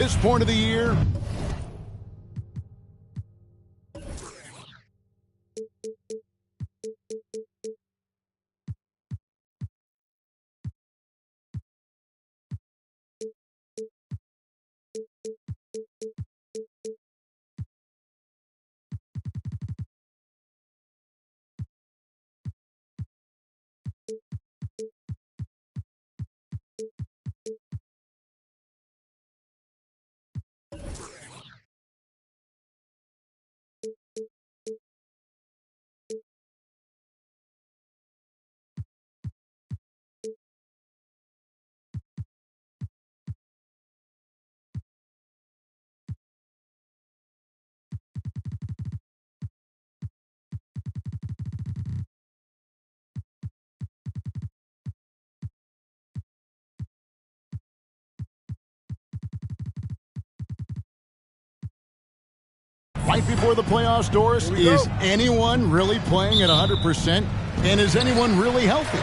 This point of the year. Right before the playoffs, Doris, is anyone really playing at 100%? And is anyone really healthy?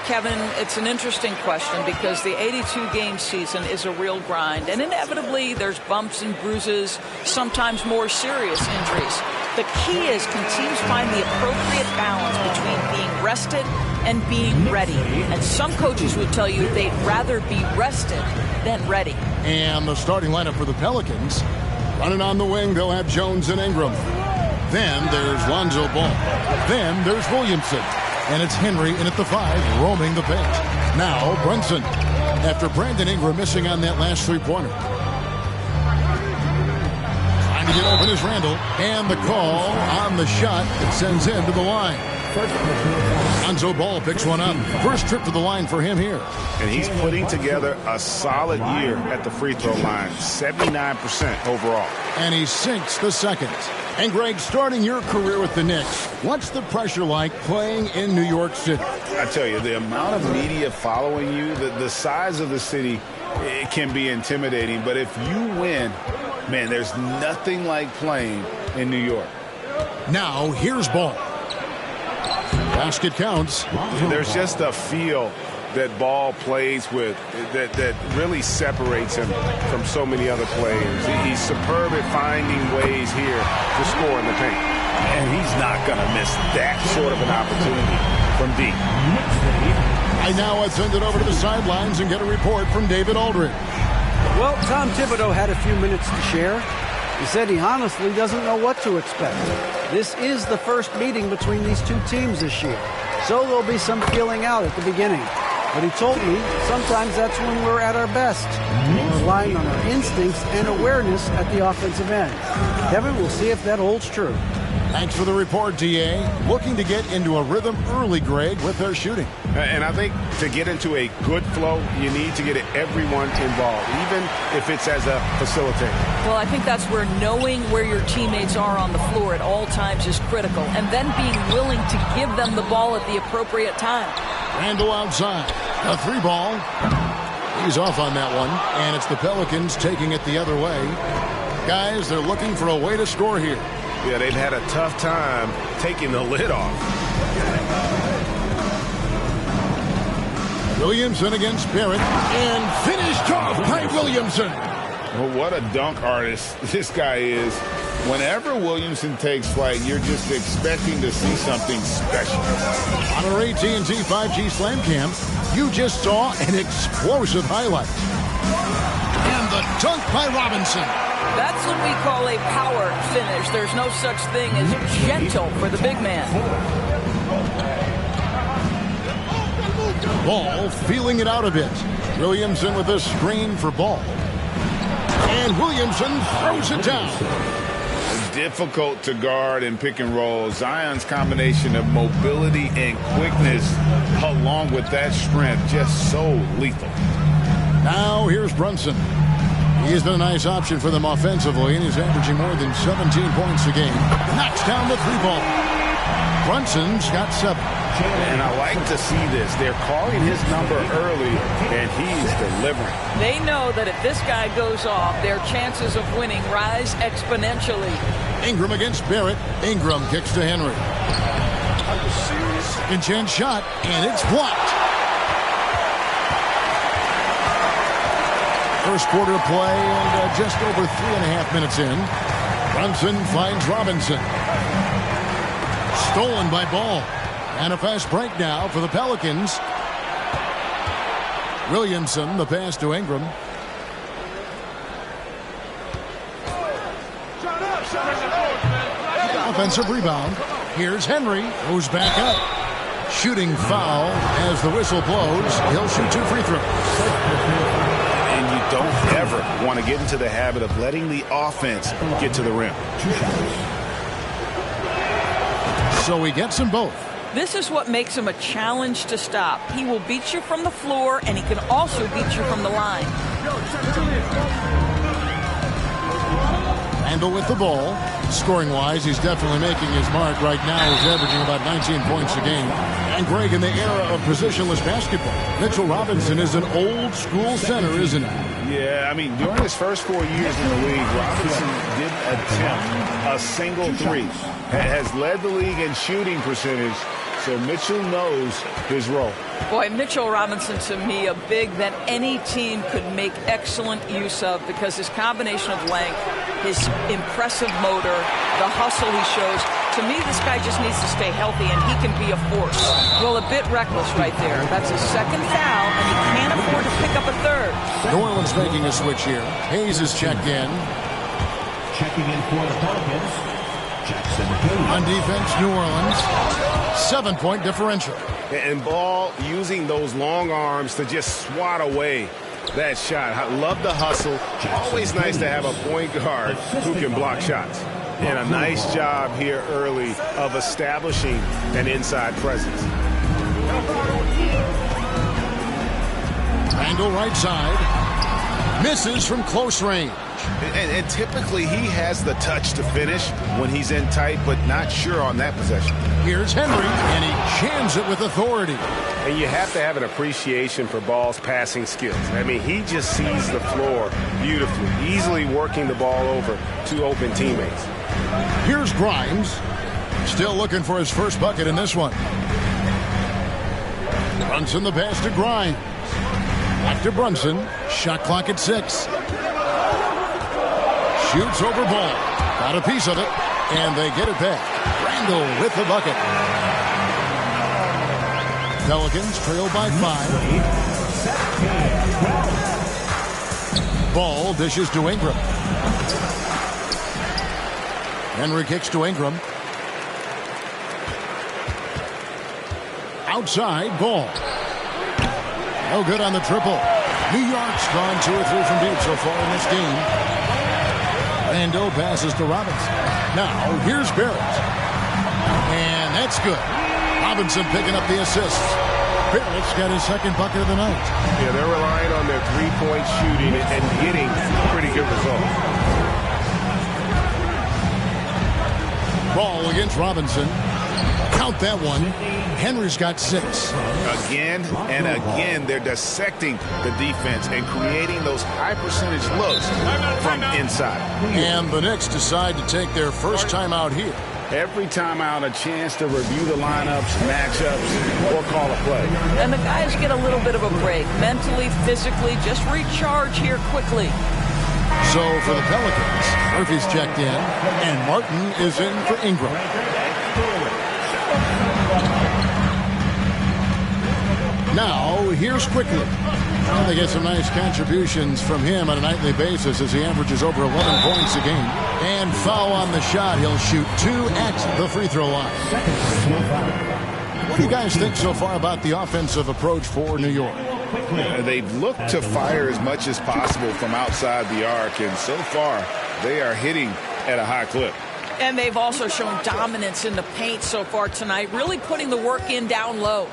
Kevin, it's an interesting question because the 82-game season is a real grind. And inevitably, there's bumps and bruises, sometimes more serious injuries. The key is, can teams find the appropriate balance between being rested and being ready? And some coaches would tell you they'd rather be rested than ready. And the starting lineup for the Pelicans. Running on the wing, they'll have Jones and Ingram. Then there's Lonzo Ball. Then there's Williamson. And it's Henry in at the 5, roaming the paint. Now Brunson, after Brandon Ingram missing on that last three-pointer. Trying to get open is Randall. And the call on the shot that sends him to the line. Lonzo Ball picks one up. First trip to the line for him here. And he's putting together a solid year at the free throw line. 79% overall. And he sinks the second. And Greg, starting your career with the Knicks, what's the pressure like playing in New York City? I tell you, the amount of media following you, the size of the city, it can be intimidating. But if you win, man, there's nothing like playing in New York. Now, here's Ball. Basket counts. There's just a feel that Ball plays with that really separates him from so many other players. He's superb at finding ways here to score in the paint. And he's not going to miss that sort of an opportunity from deep. I now send it over to the sidelines and get a report from David Aldridge. Well, Tom Thibodeau had a few minutes to share. He said he honestly doesn't know what to expect. This is the first meeting between these two teams this year, so there'll be some feeling out at the beginning. But he told me sometimes that's when we're at our best, relying on our instincts and awareness at the offensive end. Kevin, we'll see if that holds true. Thanks for the report, D.A. Looking to get into a rhythm early, Greg, with their shooting. And I think to get into a good flow, you need to get everyone involved, even if it's as a facilitator. Well, I think that's where knowing where your teammates are on the floor at all times is critical, and then being willing to give them the ball at the appropriate time. Randall outside. A three ball. He's off on that one, and it's the Pelicans taking it the other way. Guys, they're looking for a way to score here. Yeah, they've had a tough time taking the lid off. Williamson against Barrett, and finished off by Williamson. Well, what a dunk artist this guy is. Whenever Williamson takes flight, you're just expecting to see something special. On our AT&T 5G Slam Cam, you just saw an explosive highlight. And the dunk by Robinson. That's what we call a power finish. There's no such thing as gentle for the big man. Ball feeling it out a bit. Williamson with a screen for Ball. And Williamson throws it down. Difficult to guard and pick and roll. Zion's combination of mobility and quickness along with that strength, just so lethal. Now here's Brunson. He has been a nice option for them offensively, and he's averaging more than 17 points a game. Knocks down the three ball. Brunson's got 7. And I like to see this. They're calling his number early, and he's delivering. They know that if this guy goes off, their chances of winning rise exponentially. Ingram against Barrett. Ingram kicks to Henry. Intense shot, and it's blocked. first quarter of play and just over 3.5 minutes in. Brunson finds Robinson. Stolen by Ball. And a fast break now for the Pelicans. Williamson, the pass to Ingram. Offensive rebound. Here's Henry, who's back up. Shooting foul as the whistle blows. He'll shoot 2 free throws. And you don't ever want to get into the habit of letting the offense get to the rim. So he gets them both. This is what makes him a challenge to stop. He will beat you from the floor, and he can also beat you from the line. Randall with the ball. Scoring-wise, he's definitely making his mark right now. He's averaging about 19 points a game. And Greg, in the era of positionless basketball, Mitchell Robinson is an old-school center, isn't he? Yeah, I mean, during his first 4 years in the league, Robinson didn't attempt a single three. Has led the league in shooting percentage, so Mitchell knows his role. Boy, Mitchell Robinson, to me, a big that any team could make excellent use of because his combination of length, his impressive motor, the hustle he shows. To me, this guy just needs to stay healthy, and he can be a force. Well, a bit reckless right there. That's his second foul, and he can't afford to pick up a third. New Orleans making a switch here. Hayes is checked in. Checking in for the Pelicans. Jackson Hayes. On defense, New Orleans. 7-point differential. And Ball using those long arms to just swat away that shot. I love the hustle. Always nice to have a point guard who can block shots. And a nice job here early of establishing an inside presence. Randall right side. Misses from close range. And typically he has the touch to finish when he's in tight, but not sure on that possession. Here's Henry, and he jams it with authority. And you have to have an appreciation for Ball's passing skills. I mean, he just sees the floor beautifully, easily working the ball over to open teammates. Here's Grimes, still looking for his first bucket in this one. Brunson the pass to Grimes. Back to Brunson. Shot clock at 6. Shoots over Ball. Got a piece of it, and they get it back. Randall with the bucket. Pelicans trail by 5. Ball dishes to Ingram. Henry kicks to Ingram. Outside, Ball. No good on the triple. New York's gone 2 or 3 from deep so far in this game. Randall passes to Robinson. Now, here's Barrett. And that's good. Robinson picking up the assists. Barrett's got his second bucket of the night. Yeah, they're relying on their three-point shooting and getting pretty good results. Ball against Robinson. Count that one. Henry's got 6. Again and again, they're dissecting the defense and creating those high-percentage looks from inside. And the Knicks decide to take their first time out here. Every time out, a chance to review the lineups, matchups, or call a play. And the guys get a little bit of a break. Mentally, physically, just recharge here quickly. So for the Pelicans, Murphy's checked in, and Martin is in for Ingram. Now, here's Quickly. Well, they get some nice contributions from him on a nightly basis as he averages over 11 points a game. And foul on the shot. He'll shoot 2 at the free throw line. What do you guys think so far about the offensive approach for New York? They've looked to fire as much as possible from outside the arc, and so far they are hitting at a high clip. And they've also shown dominance in the paint so far tonight, really putting the work in down low.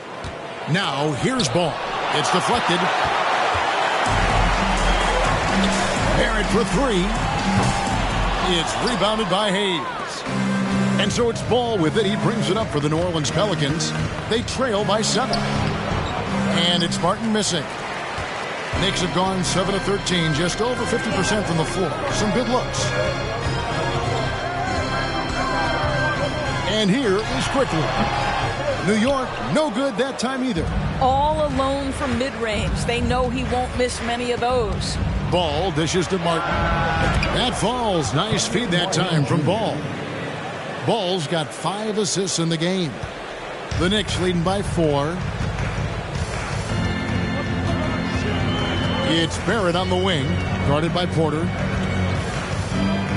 Now, here's Ball. It's deflected. Barrett for 3. It's rebounded by Hayes. And so it's Ball with it. He brings it up for the New Orleans Pelicans. They trail by 7. And it's Martin missing. Knicks have gone 7 of 13, just over 50% from the floor. Some good looks. And here is Quickly. New York, no good that time either. All alone from mid-range. They know he won't miss many of those. Ball dishes to Martin. That falls. Nice feed that time from Ball. Ball's got 5 assists in the game. The Knicks leading by 4. It's Barrett on the wing, guarded by Porter.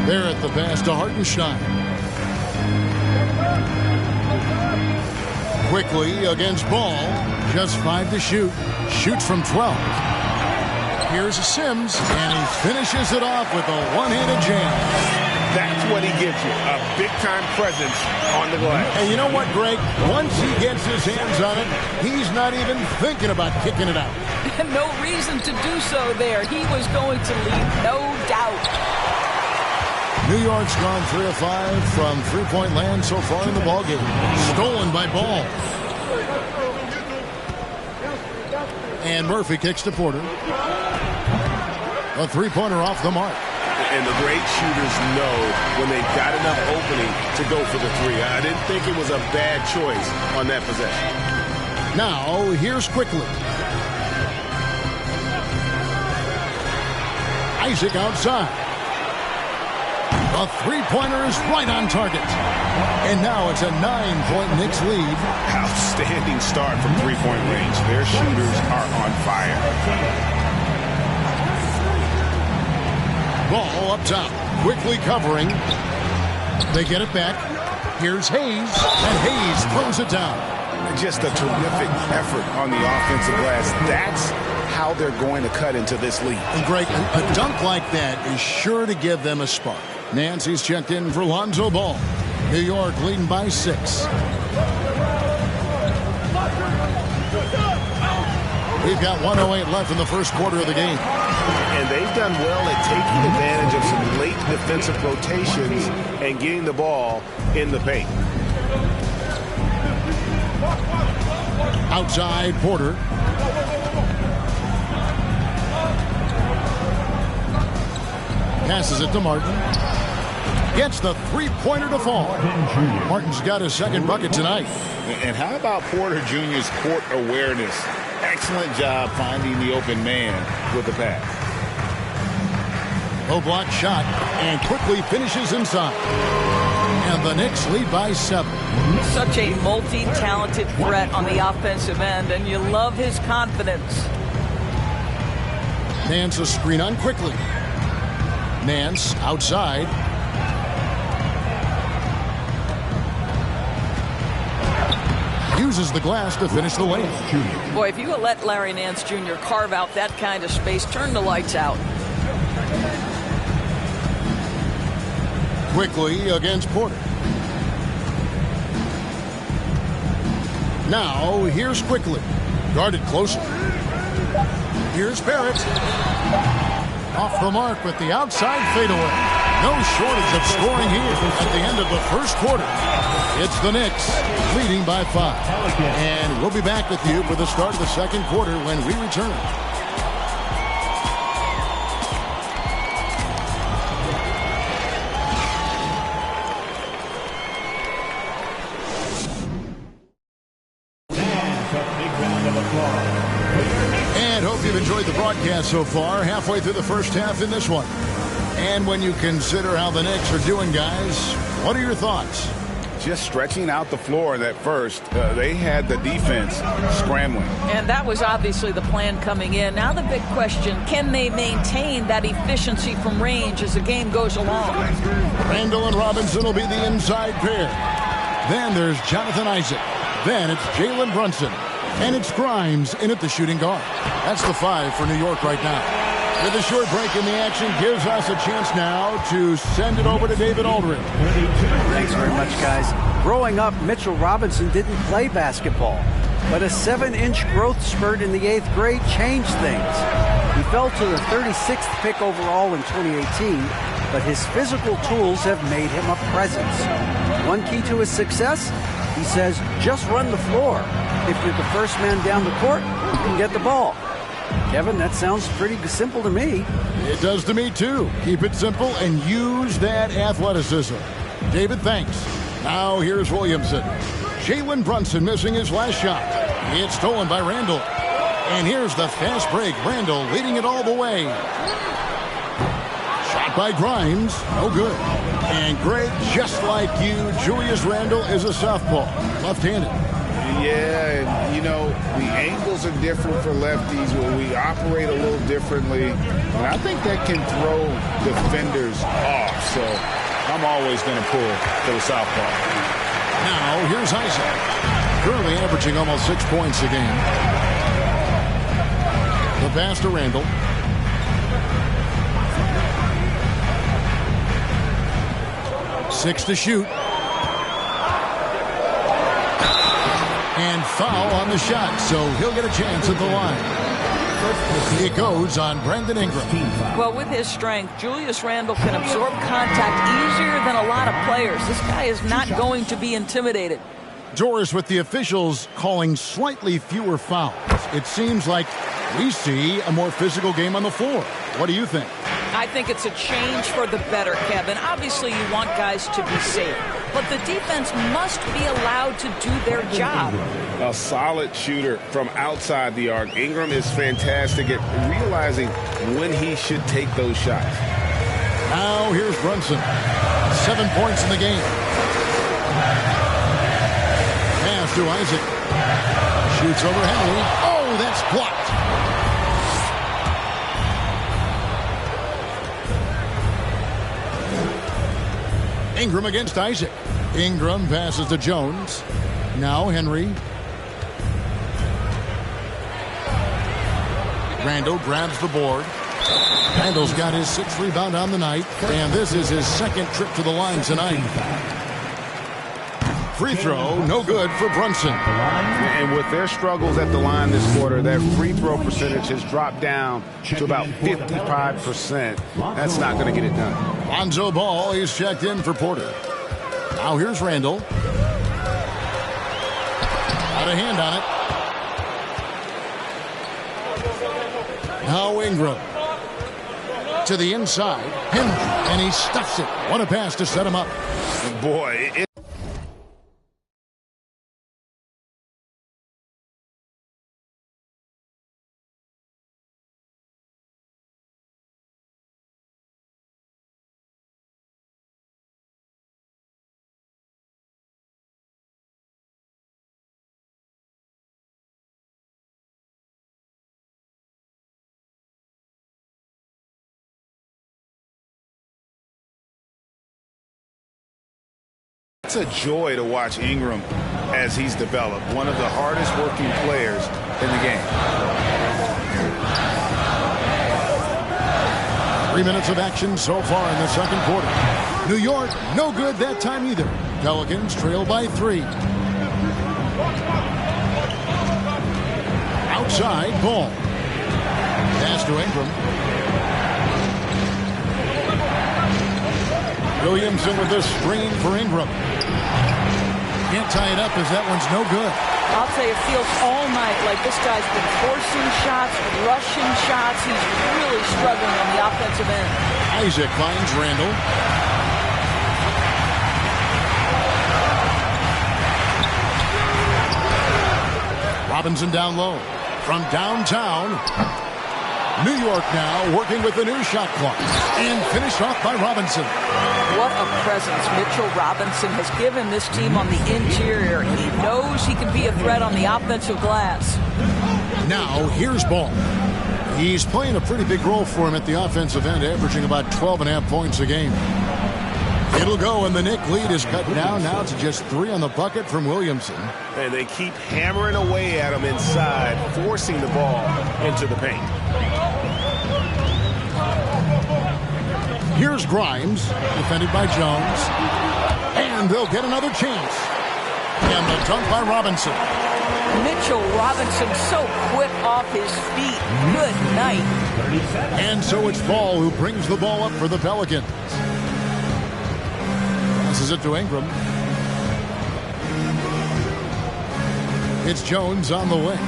Barrett the pass to Hartenstein. Quickly against Ball. Just 5 to shoot. Shoots from 12. Here's Sims, and he finishes it off with a one-handed jam. That's what he gives you, a big-time presence on the glass. And you know what, Greg? Once he gets his hands on it, he's not even thinking about kicking it out. No reason to do so there. He was going to lead, no doubt. New York's gone 3 of 5 from three-point land so far in the ballgame. Stolen by Ball. And Murphy kicks to Porter. A three-pointer off the mark. And the great shooters know when they've got enough opening to go for the three. I didn't think it was a bad choice on that possession. Now, here's Quickly. Isaac outside. A three-pointer is right on target. And now it's a 9-point Knicks lead. Outstanding start from three-point range. Their shooters are on fire. Ball up top. Quickly covering. They get it back. Here's Hayes. And Hayes throws it down. Just a terrific effort on the offensive glass. That's how they're going to cut into this lead. And Greg, a dunk like that is sure to give them a spark. Nancy's checked in for Lonzo Ball. New York leading by 6. We've got 1:08 left in the first quarter of the game. And they've done well at taking advantage of some late defensive rotations and getting the ball in the paint. Outside, Porter. Passes it to Martin. Gets the three-pointer to fall. Martin's got his second bucket tonight. And how about Porter Jr.'s court awareness? Excellent job finding the open man with the pass. Low block shot and quickly finishes inside. And the Knicks lead by 7. Such a multi-talented threat on the offensive end, and you love his confidence. Nance a screen on Quickly. Nance outside. Uses the glass to finish the layup. Boy, if you would let Larry Nance Jr. carve out that kind of space, turn the lights out. Quickly against Porter. Now, here's Quickly. Guarded closely. Here's Barrett. Off the mark with the outside fadeaway. No shortage of scoring here at the end of the first quarter. It's the Knicks leading by 5. And we'll be back with you for the start of the second quarter when we return. And hope you've enjoyed the broadcast so far. Halfway through the first half in this one. And when you consider how the Knicks are doing, guys, what are your thoughts? Just stretching out the floor in that first. They had the defense scrambling. And that was obviously the plan coming in. Now the big question, can they maintain that efficiency from range as the game goes along? Randall and Robinson will be the inside pair. Then there's Jonathan Isaac. Then it's Jalen Brunson. And it's Grimes in at the shooting guard. That's the 5 for New York right now. With a short break in the action, gives us a chance now to send it over to David Aldridge. Thanks very much, guys. Growing up, Mitchell Robinson didn't play basketball, but a 7-inch growth spurt in the 8th grade changed things. He fell to the 36th pick overall in 2018, but his physical tools have made him a presence. One key to his success, he says, just run the floor. If you're the first man down the court, you can get the ball. Kevin, that sounds pretty simple to me. It does to me, too. Keep it simple and use that athleticism. David, thanks. Now here's Williamson. Jalen Brunson missing his last shot. It's stolen by Randall. And here's the fast break. Randall leading it all the way. Shot by Grimes. No good. And Greg, just like you, Julius Randle is a southpaw. Left-handed. Yeah, and, you know, the angles are different for lefties. We operate a little differently. And I think that can throw defenders off. So I'm always going to pull for the southpaw. Now, here's Isaac. Currently averaging almost 6 points a game. The pass to Randle. Six to shoot. And foul on the shot, so he'll get a chance at the line. It goes on Brandon Ingram. Well, with his strength, Julius Randle can absorb contact easier than a lot of players. This guy is not going to be intimidated. Doris, with the officials calling slightly fewer fouls, it seems like we see a more physical game on the floor. What do you think? I think it's a change for the better, Kevin. Obviously, you want guys to be safe, but the defense must be allowed to do their job. A solid shooter from outside the arc. Ingram is fantastic at realizing when he should take those shots. Now here's Brunson. 7 points in the game. Pass to Isaac. Shoots over Henry. Oh, that's blocked. Ingram against Isaac. Ingram passes to Jones. Now Henry. Randle grabs the board. Randle's got his 6th rebound on the night, and this is his 2nd trip to the line tonight. Free throw, no good for Brunson. And with their struggles at the line this quarter, their free throw percentage has dropped down to about 55%. That's not going to get it done. Lonzo Ball is checked in for Porter. Now here's Randle. Got a hand on it. Now Ingram. To the inside. Henry. And he stuffs it. What a pass to set him up. Boy, it's a joy to watch Ingram as he's developed. One of the hardest working players in the game. 3 minutes of action so far in the 2nd quarter. New York, no good that time either. Pelicans trail by 3. Outside, Ball. Pass to Ingram. Williamson with the screen for Ingram. Can't tie it up as that one's no good. I'll tell you, it feels all night like this guy's been forcing shots, rushing shots. He's really struggling on the offensive end. Isaac finds Randle. Robinson down low. From downtown, New York now working with the new shot clock. And finished off by Robinson. What a presence Mitchell Robinson has given this team on the interior. He knows he can be a threat on the offensive glass. Now, here's Ball. He's playing a pretty big role for him at the offensive end, averaging about 12.5 points a game. It'll go, and the Knick lead is cut down now to just 3 on the bucket from Williamson. And they keep hammering away at him inside, forcing the ball into the paint. Here's Grimes, defended by Jones. And they'll get another chance. And the dunk by Robinson. Mitchell Robinson so quick off his feet. Good night. And so it's Ball who brings the ball up for the Pelicans. Passes it to Ingram. It's Jones on the wing.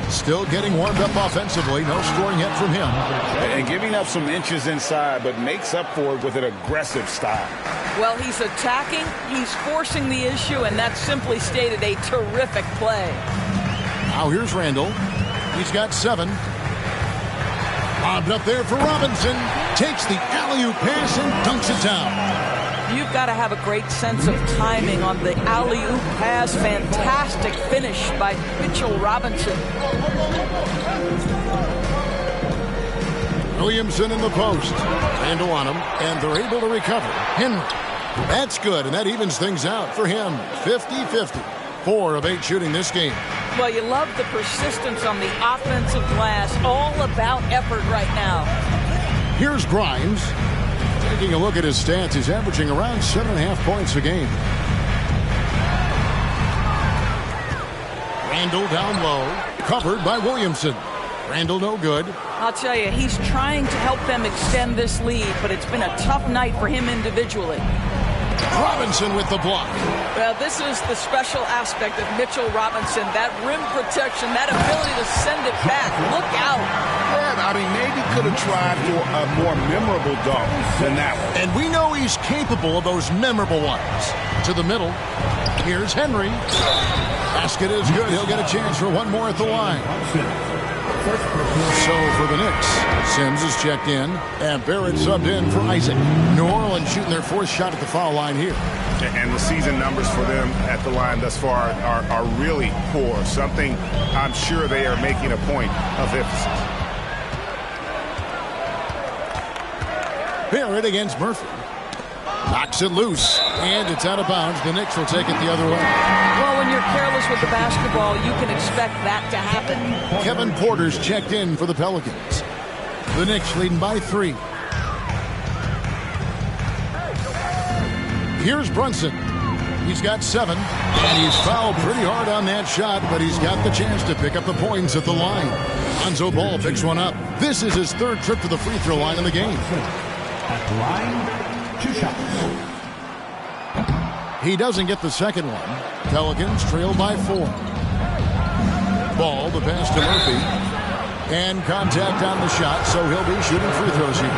Still getting warmed up offensively. No scoring yet from him. And giving up some inches inside, but makes up for it with an aggressive style. Well, he's attacking, he's forcing the issue, and that's simply stated a terrific play. Now here's Randle. He's got 7. Lobbed up there for Robinson. takes the alley-oop pass and dunks it down. You've got to have a great sense of timing on the alley-oop pass. Fantastic finish by Mitchell Robinson. Williamson in the post. Randall on him, and they're able to recover. Henry. That's good, and that evens things out for him. 50-50. 4 of 8 shooting this game. Well, you love the persistence on the offensive glass. All about effort right now. Here's Grimes. Taking a look at his stats, he's averaging around 7.5 points a game. Randall down low. Covered by Williamson. Randall no good. I'll tell you, he's trying to help them extend this lead, but it's been a tough night for him individually. Robinson with the block. Well, this is the special aspect of Mitchell Robinson. That rim protection, that ability to send it back. Look out. Yeah, I mean, maybe could have tried for a more memorable dunk than that one. And we know he's capable of those memorable ones. To the middle. Here's Henry. Basket is good. He'll get a chance for one more at the line. So for the Knicks, Sims is checked in, and Barrett subbed in for Isaac. New Orleans shooting their 4th shot at the foul line here. And the season numbers for them at the line thus far are really poor. Something I'm sure they are making a point of emphasis. Barrett against Murphy. Knocks it loose, and it's out of bounds. The Knicks will take it the other way. Well, when you're careless with the basketball, you can expect that to happen. Kevin Porter's checked in for the Pelicans. The Knicks leading by 3. Here's Brunson. He's got 7, and he's fouled pretty hard on that shot, but he's got the chance to pick up the points at the line. Lonzo Ball picks one up. This is his 3rd trip to the free throw line in the game. At the line, 2 shots. He doesn't get the second one. Pelicans trail by 4. Ball, the pass to Murphy. And contact on the shot, so he'll be shooting free throws here.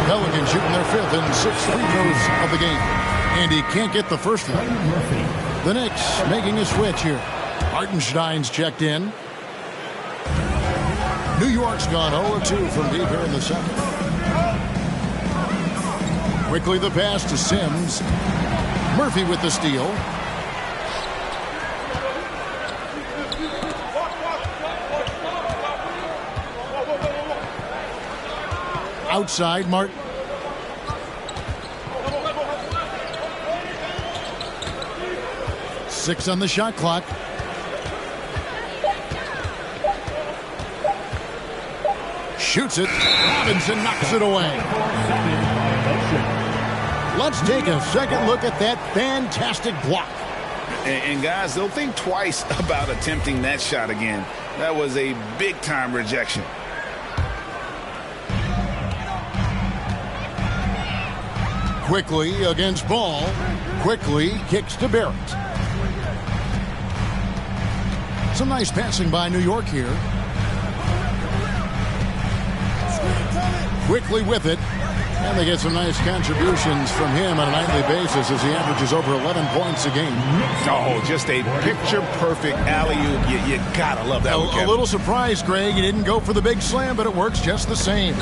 Pelicans shooting their 5th and 6th free throws of the game. And he can't get the first one. The Knicks making a switch here. Hartenstein's checked in. New York's gone 0-2 from deep here in the 7th. Quickly the pass to Sims. Murphy with the steal. Outside, Martin. Six on the shot clock. Shoots it. Robinson knocks it away. Let's take a second look at that fantastic block. And guys, they'll think twice about attempting that shot again. That was a big-time rejection. Quickly against Ball. Quickly kicks to Barrett. Some nice passing by New York here. Quickly with it. And they get some nice contributions from him on a nightly basis as he averages over 11 points a game. Oh, just a picture-perfect alley-oop. You gotta love that one, A little surprised, Greg. He didn't go for the big slam, but it works just the same.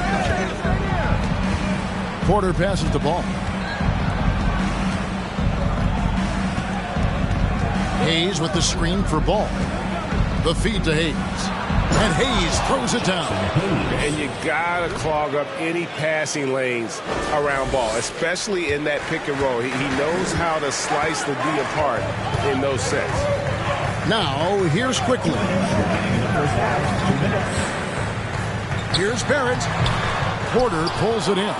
Porter passes the ball. Hayes with the screen for Ball. The feed to Hayes. And Hayes throws it down. And you got to clog up any passing lanes around Ball, especially in that pick and roll. He knows how to slice the D apart in those sets. Now, here's Quickly. Here's Barrett. Porter pulls it in.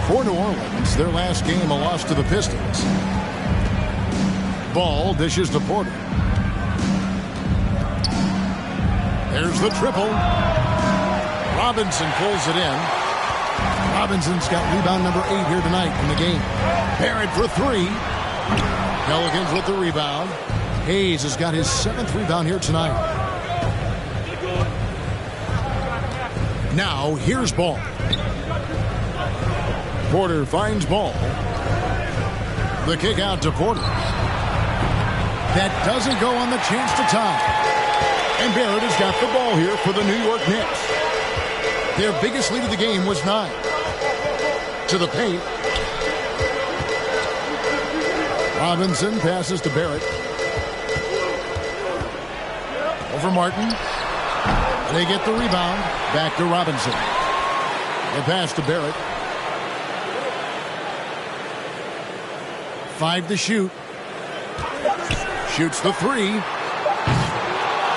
For New Orleans, their last game a loss to the Pistons. Ball dishes to Porter. There's the triple. Robinson pulls it in. Robinson's got rebound number 8 here tonight in the game. Barrett for 3. Pelicans with the rebound. Hayes has got his 7th rebound here tonight. Now, here's Ball. Porter finds Ball. The kick out to Porter. That doesn't go on the chance to tie. And Barrett has got the ball here for the New York Knicks. Their biggest lead of the game was 9. To the paint. Robinson passes to Barrett. Over Martin. They get the rebound. Back to Robinson. The pass to Barrett. 5 to shoot. Shoots the 3.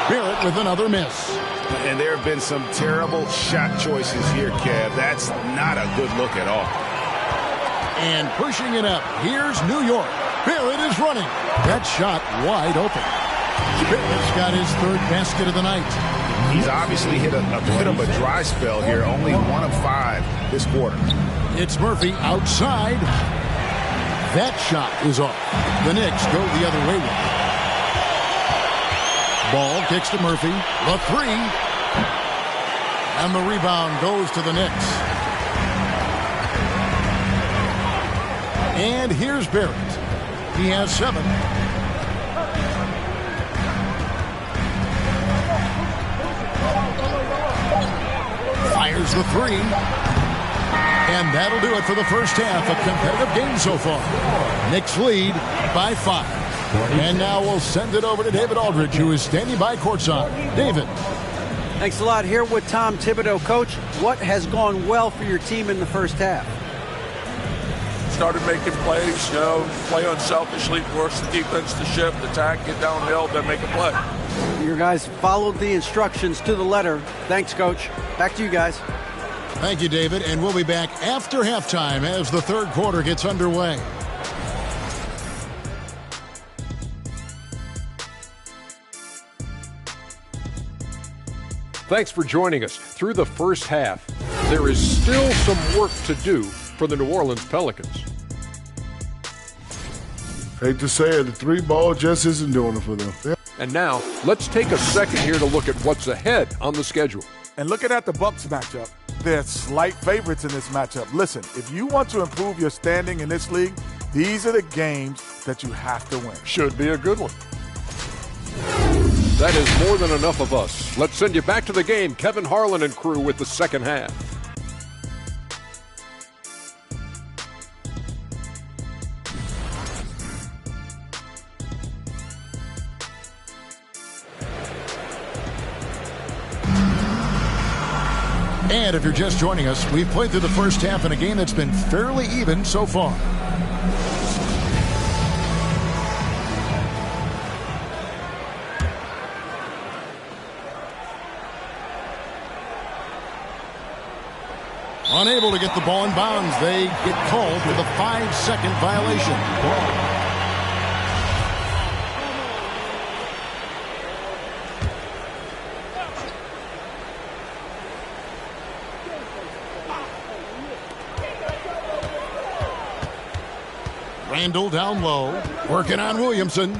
Barrett with another miss. And there have been some terrible shot choices here, Kev. That's not a good look at all. And pushing it up. Here's New York. Barrett is running. That shot wide open. Barrett's got his 3rd basket of the night. He's obviously hit a bit of a dry spell here. Only 1 of 5 this quarter. It's Murphy outside. That shot is off. The Knicks go the other way with it. Ball kicks to Murphy. The 3. And the rebound goes to the Knicks. And here's Barrett. He has 7. Fires the 3. And that'll do it for the first half. A competitive game so far. Knicks lead by 5. And now we'll send it over to David Aldridge, who is standing by courtside. David. Thanks a lot. Here with Tom Thibodeau. Coach, what has gone well for your team in the first half? Started making plays, play unselfishly, force the defense to shift, attack, get downhill, then make a play. Your guys followed the instructions to the letter. Thanks, Coach. Back to you guys. Thank you, David. And we'll be back after halftime as the 3rd quarter gets underway. Thanks for joining us. Through the first half, there is still some work to do for the New Orleans Pelicans. Hate to say it, the 3 ball just isn't doing it for them. And now, let's take a second here to look at what's ahead on the schedule. And looking at the Bucks matchup, they're slight favorites in this matchup. Listen, if you want to improve your standing in this league, these are the games that you have to win. Should be a good one. That is more than enough of us. Let's send you back to the game. Kevin Harlan and crew with the second half. And if you're just joining us, we've played through the first half in a game that's been fairly even so far. Unable to get the ball in bounds. They get called with a 5-second violation. Randall down low, working on Williamson.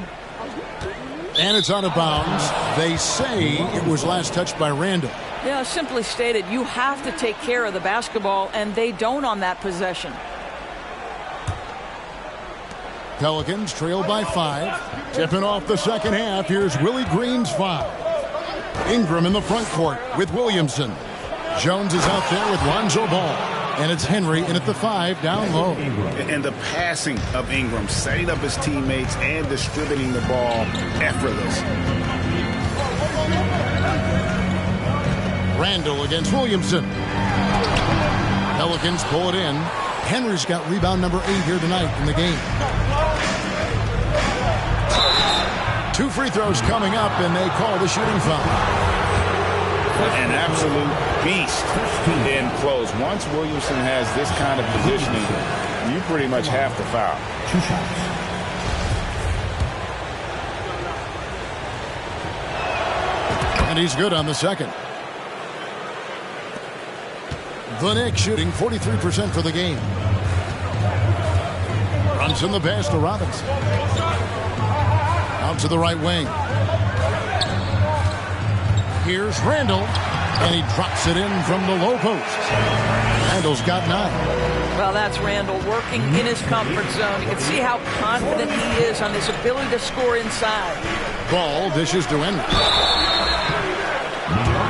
And it's out of bounds. They say it was last touched by Randall. Yeah, simply stated, you have to take care of the basketball, and they don't on that possession. Pelicans trail by 5. Tipping off the second half, here's Willie Green's foul. Ingram in the front court with Williamson. Jones is out there with Lonzo Ball. And it's Henry in at the 5 down low. And the passing of Ingram, setting up his teammates and distributing the ball effortless. Randall against Williamson. Pelicans pull it in. Henry's got rebound number 8 here tonight in the game. 2 free throws coming up, and they call the shooting foul. An absolute beast in close. Once Williamson has this kind of positioning, you pretty much have to foul. 2 shots. And he's good on the second. The Knicks shooting 43% for the game. Runs in the pass to Robinson. Out to the right wing. Here's Randall, and he drops it in from the low post. Randall's got 9. Well, that's Randall working in his comfort zone. You can see how confident he is on his ability to score inside. Ball dishes to Henry.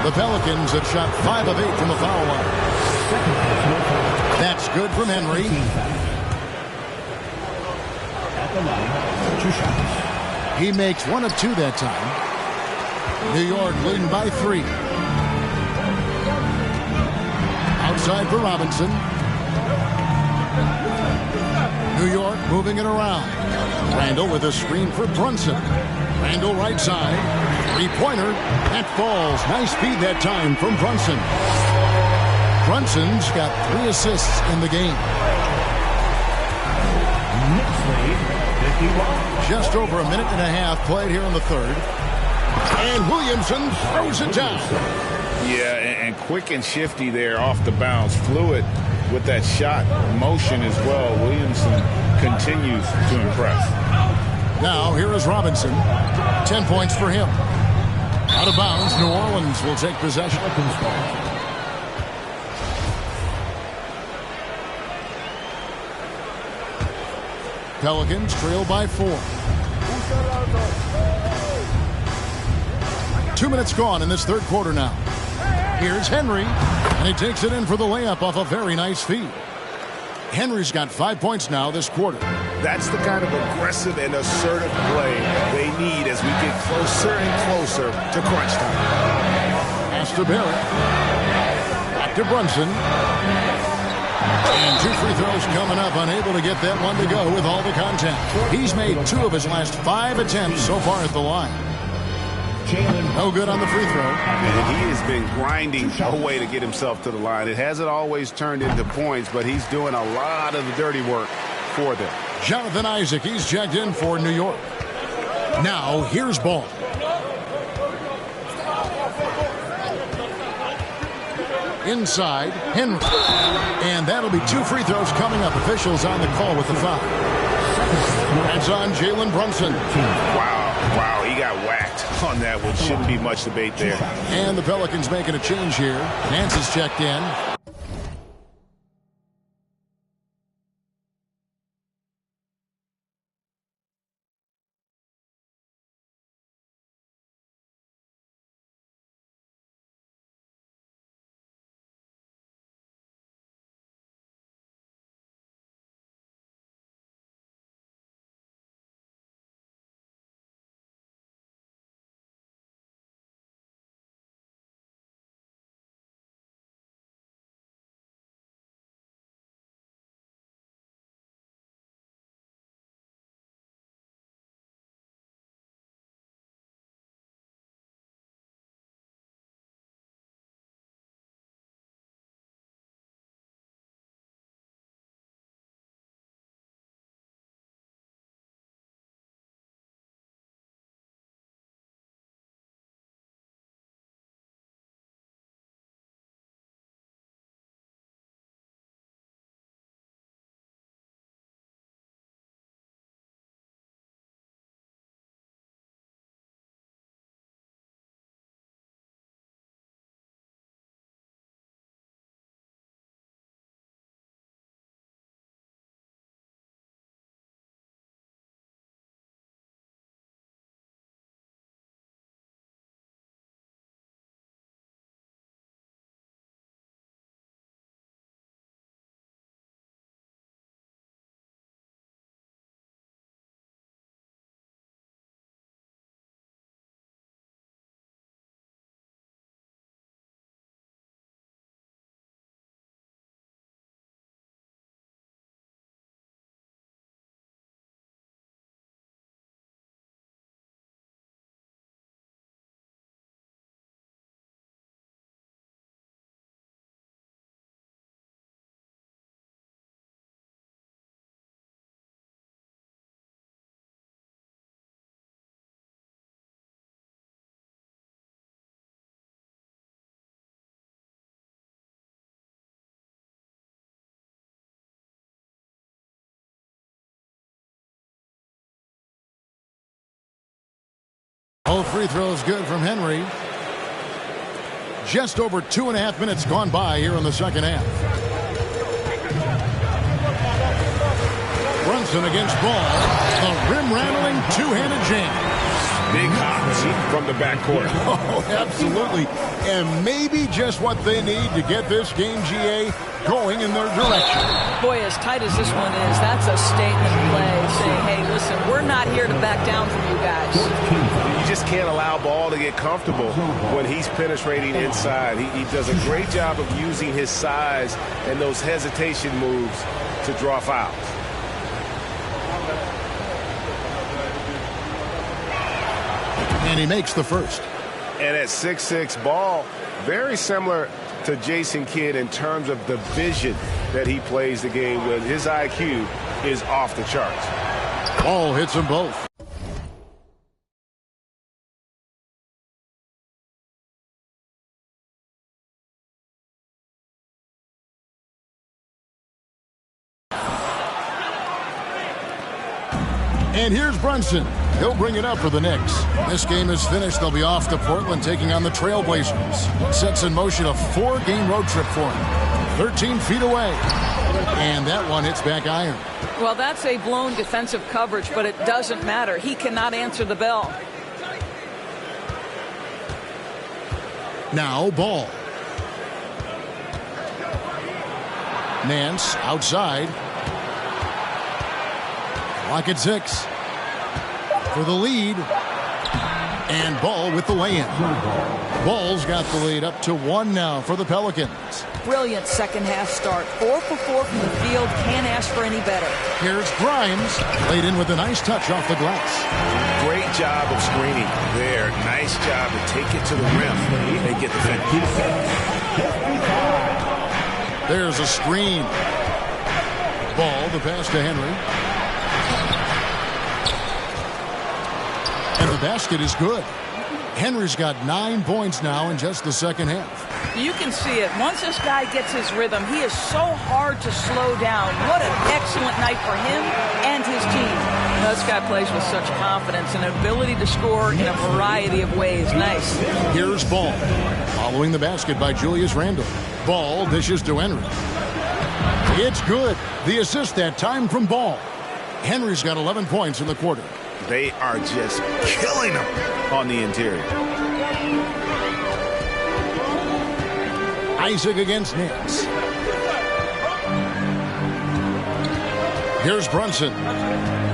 The Pelicans have shot 5 of 8 from the foul line. That's good from Henry. At the line, 2 shots. He makes 1 of 2 that time. New York leading by 3. Outside for Robinson. New York moving it around. Randall with a screen for Brunson. Randall right side. 3-pointer. That falls. Nice speed that time from Brunson. Brunson's got 3 assists in the game. Just over a minute and a half played here in the third. And Williamson throws it down. Yeah, and quick and shifty there off the bounce. Fluid with that shot motion as well. Williamson continues to impress. Now here is Robinson. 10 points for him. Out of bounds, New Orleans will take possession. Pelicans trail by 4. 2 minutes gone in this third quarter now. Here's Henry, and he takes it in for the layup off a very nice feed. Henry's got 5 points now this quarter. That's the kind of aggressive and assertive play they need as we get closer and closer to crunch time. Pass to Barrett. Back to Brunson. And 2 free throws coming up, unable to get that one to go with all the contact. He's made 2 of his last 5 attempts so far at the line. No good on the free throw. And he has been grinding away to get himself to the line. It hasn't always turned into points, but he's doing a lot of the dirty work for them. Jonathan Isaac, he's checked in for New York. Now, here's Ball. Inside, Henry. And that'll be 2 free throws coming up. Officials on the call with the foul. That's on Jalen Brunson. Wow, he got whacked on that one. Shouldn't be much debate there. And the Pelicans making a change here. Nance is checked in. All free throws good from Henry. Just over 2.5 minutes gone by here in the second half. Brunson against Ball. A rim-rattling two-handed jam. big hops from the backcourt. Oh, absolutely. And maybe just what they need to get this game, GA, going in their direction. Boy, as tight as this one is, that's a statement play saying, hey, listen, we're not here to back down from you guys. You just can't allow Ball to get comfortable when he's penetrating inside. He does a great job of using his size and those hesitation moves to draw fouls. And he makes the first. And at 6'6", Ball, very similar to Jason Kidd in terms of the vision that he plays the game with. His IQ is off the charts. Ball hits them both. And here's Brunson. He'll bring it up for the Knicks. This game is finished. They'll be off to Portland taking on the Trailblazers. Sets in motion a 4-game road trip for him. 13 feet away. And that one hits back iron. Well, that's a blown defensive coverage, but it doesn't matter. He cannot answer the bell. Now Ball. Nance outside. Clock at 6. For the lead. And Ball with the lay-in. Ball's got the lead up to 1 now for the Pelicans. Brilliant second half start. 4 for 4 from the field. Can't ask for any better. Here's Grimes. Laid in with a nice touch off the glass. Great job of screening there. Nice job to take it to the rim and get the finish. There's a screen. Ball, the pass to Henry. And the basket is good. Henry's got 9 points now in just the second half. You can see it. Once this guy gets his rhythm, he is so hard to slow down. What an excellent night for him and his team. This guy plays with such confidence and ability to score in a variety of ways. Nice. Here's Ball. Following the basket by Julius Randle. Ball dishes to Henry. It's good. The assist that time from Ball. Henry's got 11 points in the quarter. They are just killing them on the interior. Isaac against Nance. Here's Brunson.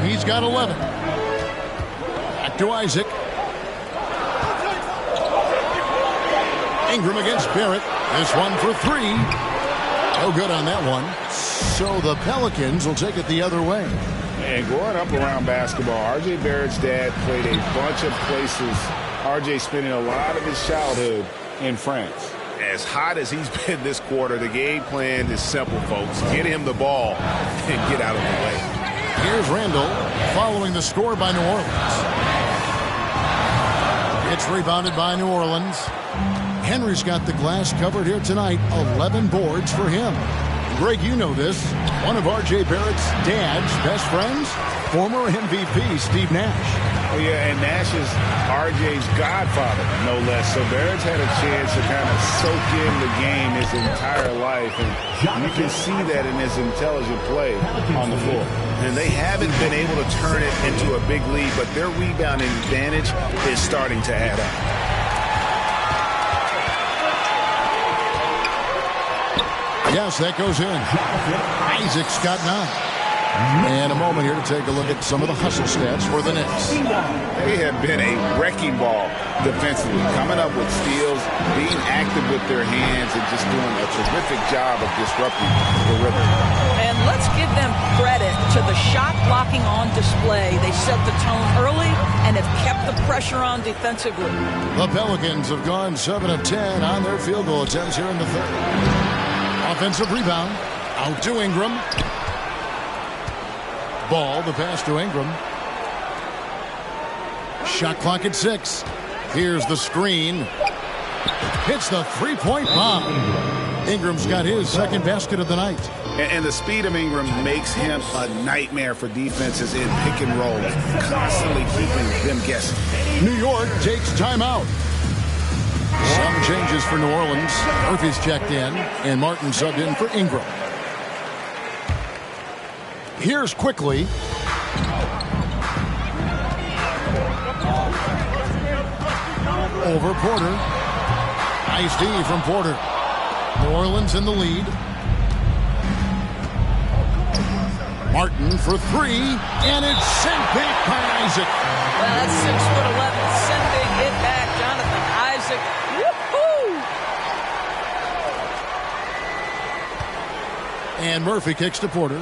He's got 11. Back to Isaac. Ingram against Barrett. This one for 3. No good on that one. So the Pelicans will take it the other way. And growing up around basketball, R.J. Barrett's dad played a bunch of places. R.J. spending a lot of his childhood in France. As hot as he's been this quarter, the game plan is simple, folks. Get him the ball and get out of the way. Here's Randle following the score by New Orleans. It's rebounded by New Orleans. Henry's got the glass covered here tonight. 11 boards for him. Greg, you know this. One of R.J. Barrett's dad's best friends, former MVP Steve Nash. Oh, yeah, and Nash is R.J.'s godfather, no less. So Barrett's had a chance to kind of soak in the game his entire life. And you can see that in his intelligent play on the floor. And they haven't been able to turn it into a big lead, but their rebounding advantage is starting to add up. Yes, that goes in. Isaac's got 9. And a moment here to take a look at some of the hustle stats for the Knicks. They have been a wrecking ball defensively, coming up with steals, being active with their hands, and just doing a terrific job of disrupting the rhythm. And let's give them credit to the shot blocking on display. They set the tone early and have kept the pressure on defensively. The Pelicans have gone 7 of 10 on their field goal attempts here in the third. Offensive rebound. Out to Ingram. Ball, the pass to Ingram. Shot clock at 6. Here's the screen. Hits the three-point bomb. Ingram's got his second basket of the night. And the speed of Ingram makes him a nightmare for defenses in pick and roll, constantly keeping them guessing. New York takes timeout. Some changes for New Orleans. Murphy's checked in, and Martin subbed in for Ingram. Here's Quickly. over Porter. Nice D from Porter. New Orleans in the lead. Martin for three, and it's sent back by Isaac. Well, that's 6'11", sending it back. Jonathan Isaac. Woohoo! And Murphy kicks to Porter.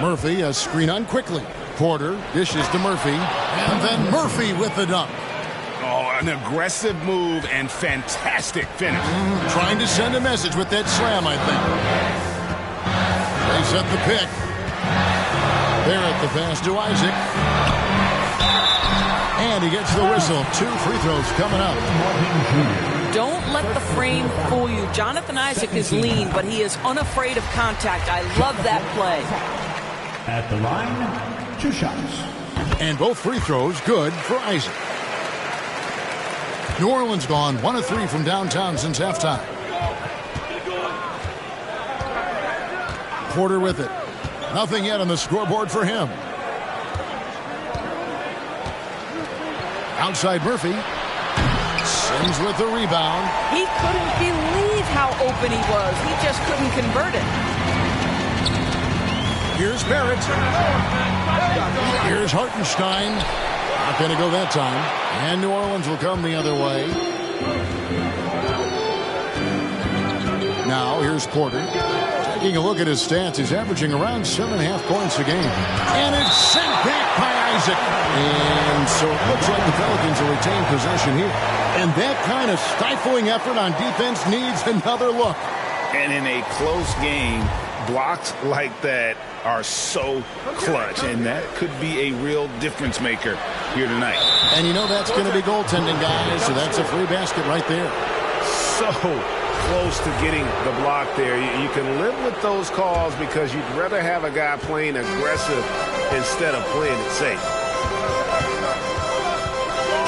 Murphy, a screen on quickly. Porter dishes to Murphy, and then Murphy with the dunk. Oh, an aggressive move and fantastic finish. Trying to send a message with that slam, I think. They set the pick. Barrett the pass to Isaac. And he gets the whistle. 2 free throws coming up. Don't let the frame fool you. Jonathan Isaac is lean, but he is unafraid of contact. I love that play. At the line, 2 shots. And both free throws good for Isaac. New Orleans gone 1 of 3 from downtown since halftime. Porter with it. Nothing yet on the scoreboard for him. Outside Murphy. Sims with the rebound. He couldn't believe how open he was. He just couldn't convert it. Here's Barrett. Here's Hartenstein. Not going to go that time. And New Orleans will come the other way. Now here's Porter. Taking a look at his stats, he's averaging around 7.5 points a game. And it's sent back by Isaac. And so it looks like the Pelicans will retain possession here. And that kind of stifling effort on defense needs another look. And in a close game, blocks like that are so clutch, and that could be a real difference maker here tonight. And you know that's going to be goaltending, guys, so that's a free basket right there. So close to getting the block there. You can live with those calls because you'd rather have a guy playing aggressive instead of playing it safe.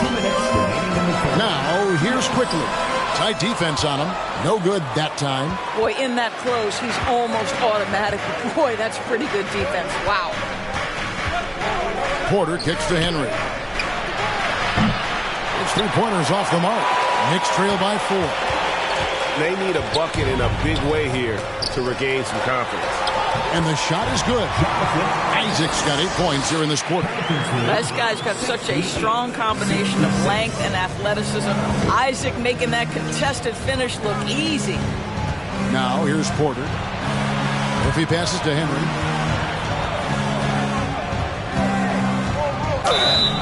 2 minutes remaining in the fourth. Now, here's Quickly. Tight defense on him. No good that time. Boy, in that close, he's almost automatic. Boy, that's pretty good defense. Wow. Porter kicks to Henry. It's 3-pointers off the mark. Knicks trail by 4. They need a bucket in a big way here to regain some confidence. And the shot is good. Isaac's got 8 points here in this quarter. This guy's got such a strong combination of length and athleticism. Isaac making that contested finish look easy. Now here's Porter. If he passes to Henry.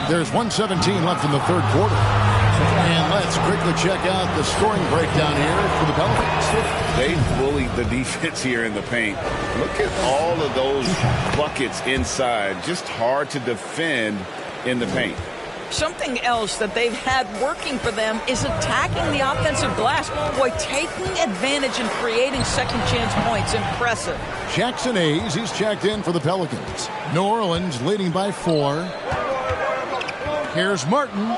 There's 1:17 left in the third quarter. And let's quickly check out the scoring breakdown here for the Pelicans. They bullied the defense here in the paint. Look at all of those buckets inside. Just hard to defend in the paint. Something else that they've had working for them is attacking the offensive glass. Boy, taking advantage and creating second chance points. Impressive. Jackson Hayes, he's checked in for the Pelicans. New Orleans leading by 4. Here's Martin.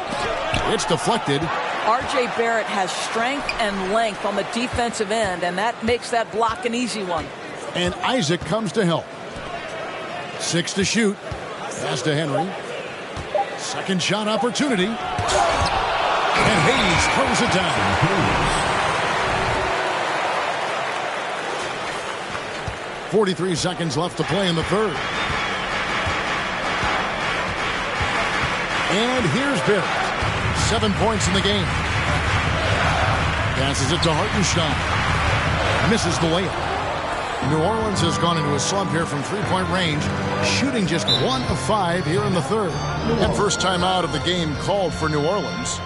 It's deflected. R.J. Barrett has strength and length on the defensive end, and that makes that block an easy one. And Isaac comes to help. 6 to shoot. Pass to Henry. Second shot opportunity. And Hayes throws it down. 43 seconds left to play in the third. And here's Barrett. 7 points in the game. Passes it to Hartenstein. Misses the layup. New Orleans has gone into a slump here from three-point range, shooting just 1 of 5 here in the third. And first time out of the game called for New Orleans.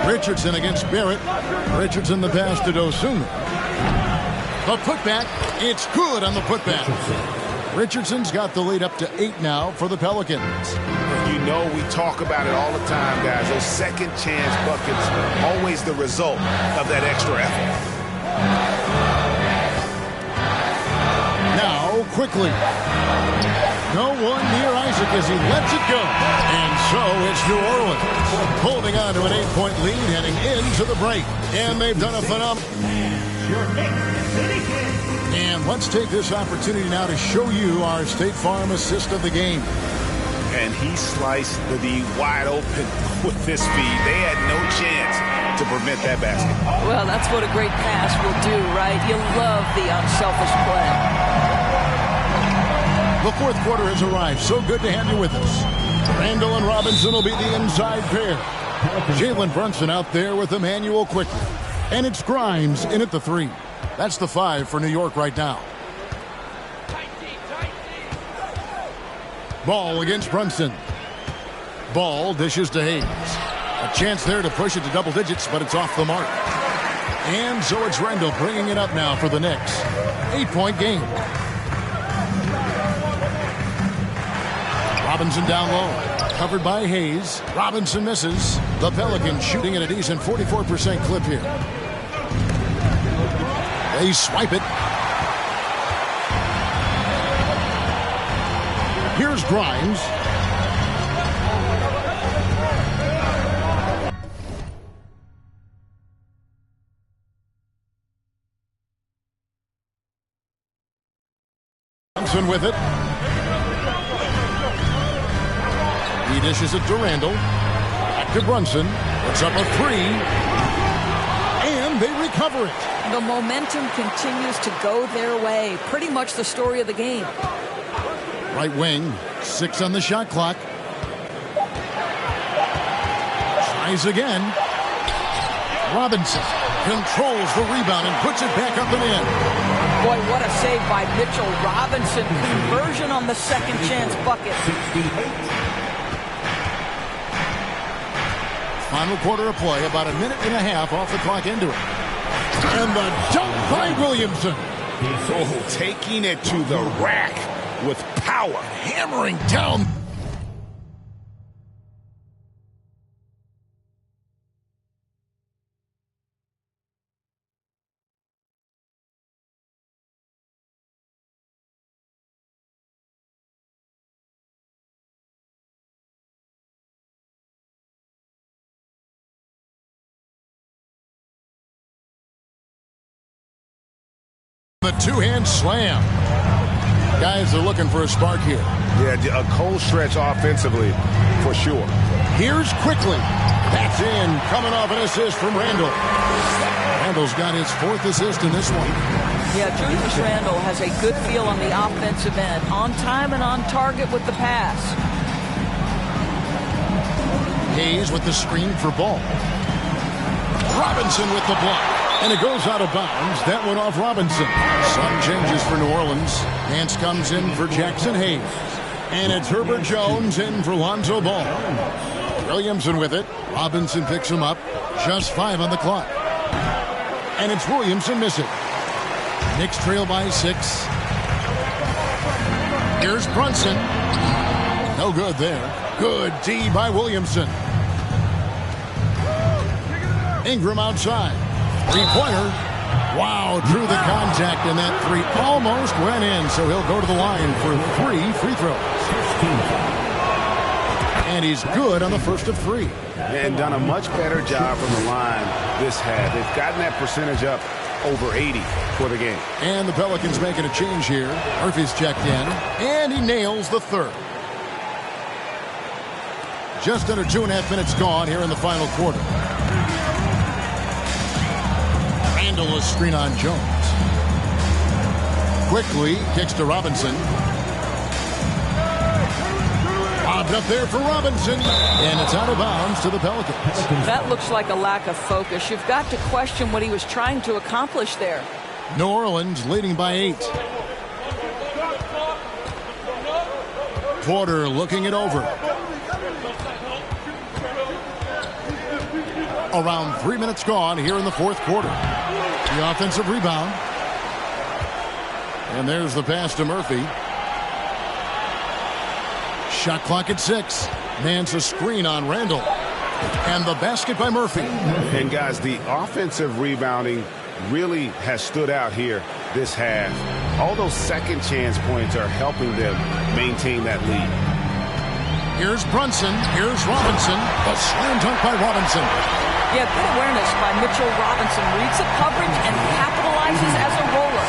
Richardson against Barrett. Richardson the pass to Dosunmu. The putback. It's good on the putback. Richardson's got the lead up to 8 now for the Pelicans. You know we talk about it all the time, guys. Those second chance buckets, always the result of that extra effort. Now, quickly. No one near Isaac as he lets it go. And so it's New Orleans holding on to an 8-point lead heading into the break. And they've done a phenomenal. And let's take this opportunity now to show you our State Farm assist of the game. And he sliced the D wide open with this feed. They had no chance to prevent that basket. Well, that's what a great pass will do, right? You love the unselfish play. The fourth quarter has arrived. So good to have you with us. Randall and Robinson will be the inside pair. Jalen Brunson out there with Emmanuel quickly. And it's Grimes in at the 3. That's the 5 for New York right now. Ball against Brunson. Ball dishes to Hayes. A chance there to push it to double digits, but it's off the mark. And so it's Randall bringing it up now for the Knicks. 8-point game. Robinson down low. Covered by Hayes. Robinson misses. The Pelicans shooting at a decent 44% clip here. They swipe it. Here's Grimes. Brunson with it. He dishes it to Randall. Back to Brunson. Puts up a 3. And they recover it. The momentum continues to go their way. Pretty much the story of the game. Right wing. 6 on the shot clock. Tries again. Robinson controls the rebound and puts it back up and in. Boy, what a save by Mitchell Robinson. Conversion on the second chance bucket. Final quarter of play, about a minute and a half off the clock into it. And the dunk by Williamson. Oh, taking it to the rack with power, hammering down. The two-hand slam. Guys are looking for a spark here. Yeah, a cold stretch offensively, for sure. Here's quickly. That's in. Coming off an assist from Randall. Randall's got his 4th assist in this one. Yeah, Julius Randall has a good feel on the offensive end. On time and on target with the pass. Hayes with the screen for Ball. Robinson with the block. And it goes out of bounds. That went off Robinson. Some changes for New Orleans. Nance comes in for Jackson Hayes. And it's Herbert Jones in for Lonzo Ball. Williamson with it. Robinson picks him up. Just 5 on the clock. And it's Williamson missing. Knicks trail by 6. Here's Brunson. No good there. Good D by Williamson. Ingram outside. 3-pointer. Wow, drew the contact, and that 3 almost went in, so he'll go to the line for 3 free throws. And he's good on the first of 3. And done a much better job from the line this half. They've gotten that percentage up over 80 for the game. And the Pelicans making a change here. Murphy's checked in, and he nails the 3rd. Just under 2.5 minutes gone here in the final quarter. Randall a screen on Jones. Quickly kicks to Robinson. Bobbed up there for Robinson. And it's out of bounds to the Pelicans. That looks like a lack of focus. You've got to question what he was trying to accomplish there. New Orleans leading by 8. Porter looking it over. Around 3 minutes gone here in the fourth quarter. The offensive rebound. And there's the pass to Murphy. Shot clock at 6. Nance a screen on Randall. And the basket by Murphy. And guys, the offensive rebounding really has stood out here this half. All those second chance points are helping them maintain that lead. Here's Brunson. Here's Robinson. A slam dunk by Robinson. Yeah, good awareness by Mitchell Robinson. Reads the coverage and capitalizes as a roller.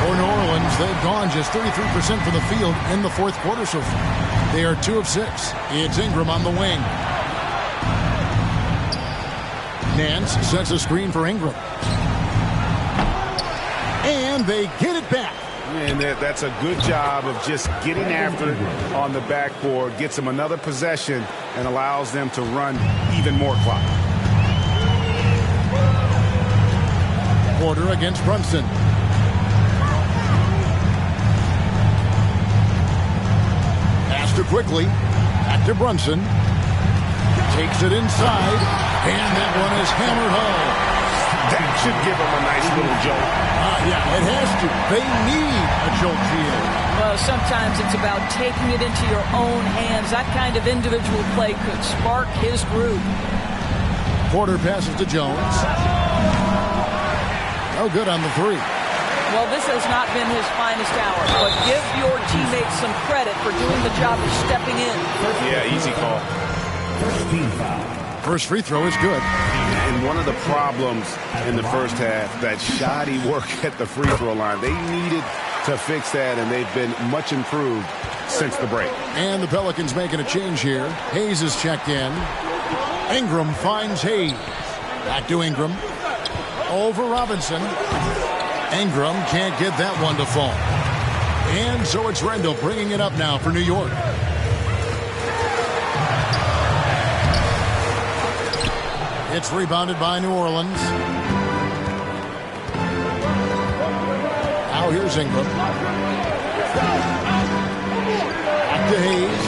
For New Orleans, they've gone just 33% from the field in the fourth quarter so far. They are 2 of 6. It's Ingram on the wing. Nance sets a screen for Ingram. And they get it back. And that's a good job of just getting after it on the backboard. Gets them another possession and allows them to run even more clock. Porter against Brunson. Pass to quickly. Back to Brunson. Takes it inside. And that one is hammered home. That should give them a nice little jolt. Yeah, it has to. They need a jolt here. Well, sometimes it's about taking it into your own hands. That kind of individual play could spark his group. Porter passes to Jones. No good on the 3. Well, this has not been his finest hour, but give your teammates some credit for doing the job of stepping in. Yeah, easy call. First free throw is good. And one of the problems in the first half, that shoddy work at the free throw line. They needed to fix that, and they've been much improved since the break. And the Pelicans making a change here. Hayes is checked in. Ingram finds Hayes. Back to Ingram. Over Robinson. Ingram can't get that one to fall. And so it's Randall bringing it up now for New York. It's rebounded by New Orleans. Now here's Ingram. Back to Hayes.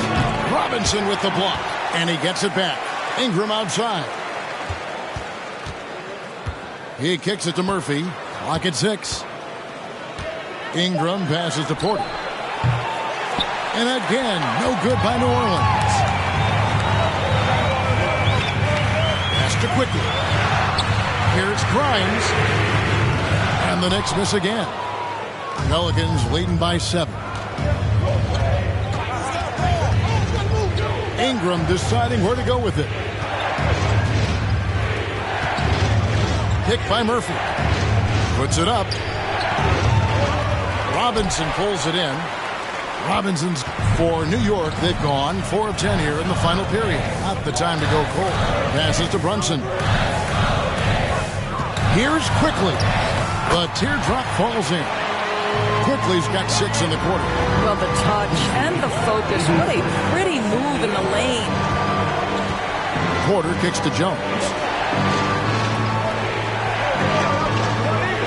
Robinson with the block. And he gets it back. Ingram outside. He kicks it to Murphy. Clock at 6. Ingram passes to Porter. And again, no good by New Orleans. Pass to quickly. Here's Grimes. And the Knicks miss again. Pelicans leading by 7. Ingram deciding where to go with it. Pick by Murphy. Puts it up. Robinson pulls it in. Robinson's for New York. They've gone 4 of 10 here in the final period. Not the time to go cold. Passes to Brunson. Here's Quickly. The teardrop falls in. Quickly's got 6 in the quarter. Well, the touch and the focus. What a pretty move in the lane. Porter kicks to Jones.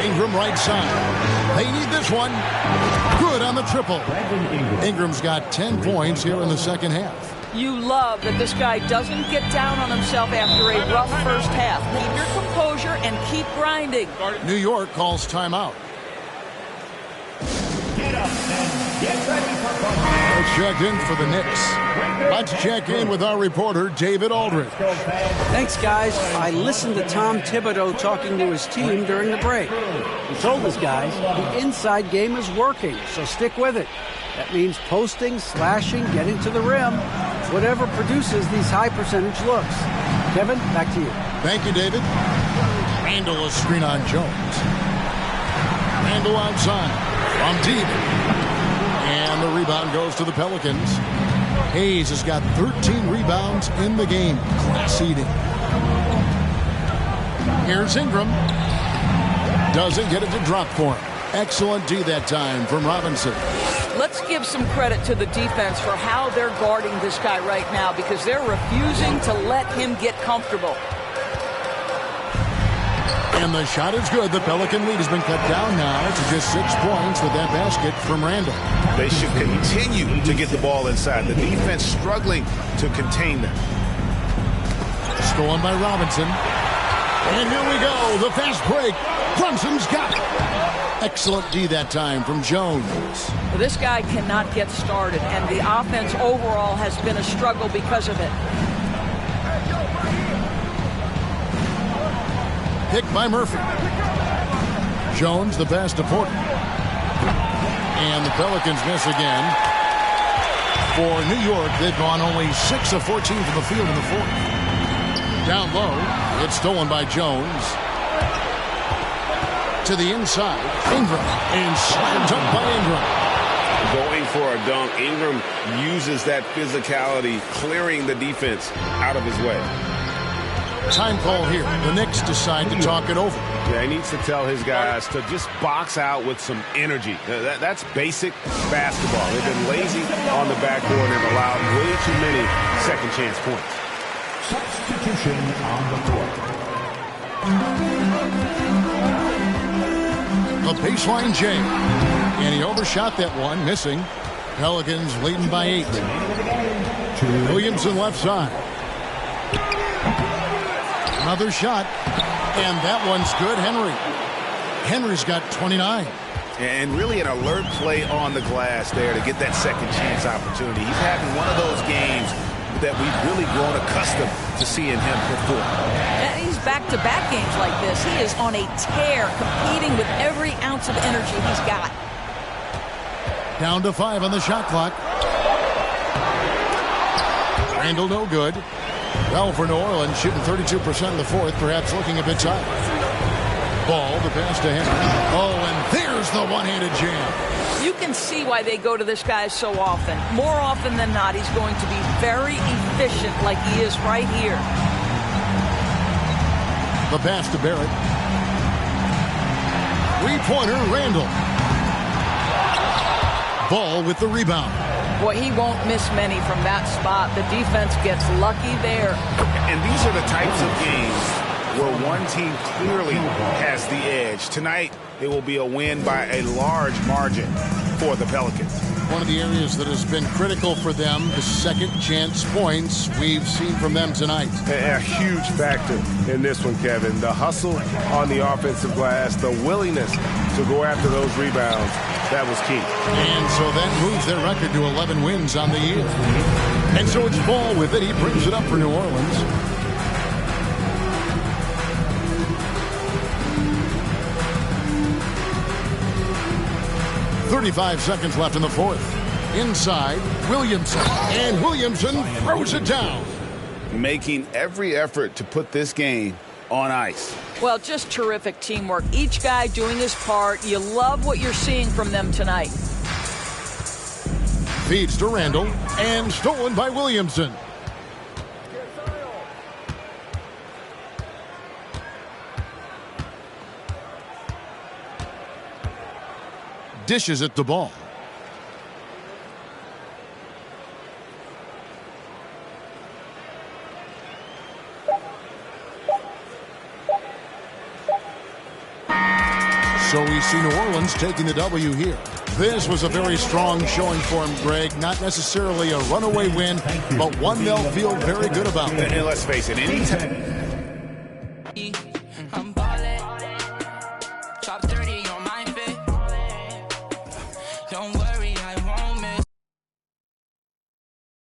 Ingram right side. They need this one. Good on the triple. Ingram's got 10 points here in the second half. You love that this guy doesn't get down on himself after a rough first half. Keep your composure and keep grinding. New York calls timeout. Let's check in for the Knicks. Let's check in with our reporter, David Aldridge. Thanks, guys. I listened to Tom Thibodeau talking to his team during the break. He told his guys the inside game is working, so stick with it. That means posting, slashing, getting to the rim, whatever produces these high percentage looks. Kevin, back to you. Thank you, David. Randall a screen on Jones. Randall outside from deep. And the rebound goes to the Pelicans. Hayes has got 13 rebounds in the game. Class eating. Here's Ingram. Doesn't get it to drop for him. Excellent D that time from Robinson. Let's give some credit to the defense for how they're guarding this guy right now, because they're refusing to let him get comfortable. And the shot is good. The Pelican lead has been cut down now to just 6 points with that basket from Randall. They should continue to get the ball inside. The defense struggling to contain them. Stolen by Robinson. And here we go. The fast break. Brunson's got it. Excellent D that time from Jones. Well, this guy cannot get started, and the offense overall has been a struggle because of it. Pick by Murphy. Jones, the pass to Porter. And the Pelicans miss again. For New York, they've gone only 6 of 14 from the field in the fourth. Down low, it's stolen by Jones. To the inside, Ingram, and slammed up by Ingram. Going for a dunk. Ingram uses that physicality, clearing the defense out of his way. Time call here. The Knicks decide to talk it over. Yeah, he needs to tell his guys to just box out with some energy. That's basic basketball. They've been lazy on the backboard and allowed way too many second chance points. Substitution on the court. A baseline J. And he overshot that one, missing. Pelicans leading by 8. Williamson left side. Another shot. And that one's good. Henry's got 29. And really an alert play on the glass there to get that second chance opportunity. He's having one of those games that we've really grown accustomed to seeing him perform. And he's back-to-back games like this. He is on a tear, competing with every ounce of energy he's got. Down to 5 on the shot clock. Randall no good. Well, for New Orleans, shooting 32% in the fourth, perhaps looking a bit tired. Ball, the pass to Henry. Oh, and there's the one-handed jam. You can see why they go to this guy so often. More often than not, he's going to be very efficient like he is right here. The pass to Barrett. Three-pointer, Randall. Ball with the rebound. Boy, he won't miss many from that spot. The defense gets lucky there. And these are the types of games where one team clearly has the edge. Tonight, it will be a win by a large margin for the Pelicans. One of the areas that has been critical for them, the second chance points we've seen from them tonight. A huge factor in this one, Kevin. The hustle on the offensive glass, the willingness to go after those rebounds, that was key. And so that moves their record to 11 wins on the year. And so it's Ball with it. He brings it up for New Orleans. .35 seconds left in the fourth. Inside, Williamson. And Williamson throws it down. Making every effort to put this game on ice. Well, just terrific teamwork. Each guy doing his part. You love what you're seeing from them tonight. Feeds to Randall. And stolen by Williamson. Dishes at the ball. So we see New Orleans taking the W here. This was a very strong showing for him, Greg. Not necessarily a runaway win, but one they'll feel very good about. And let's face it, anytime. Top 30 on my fit. Don't worry, I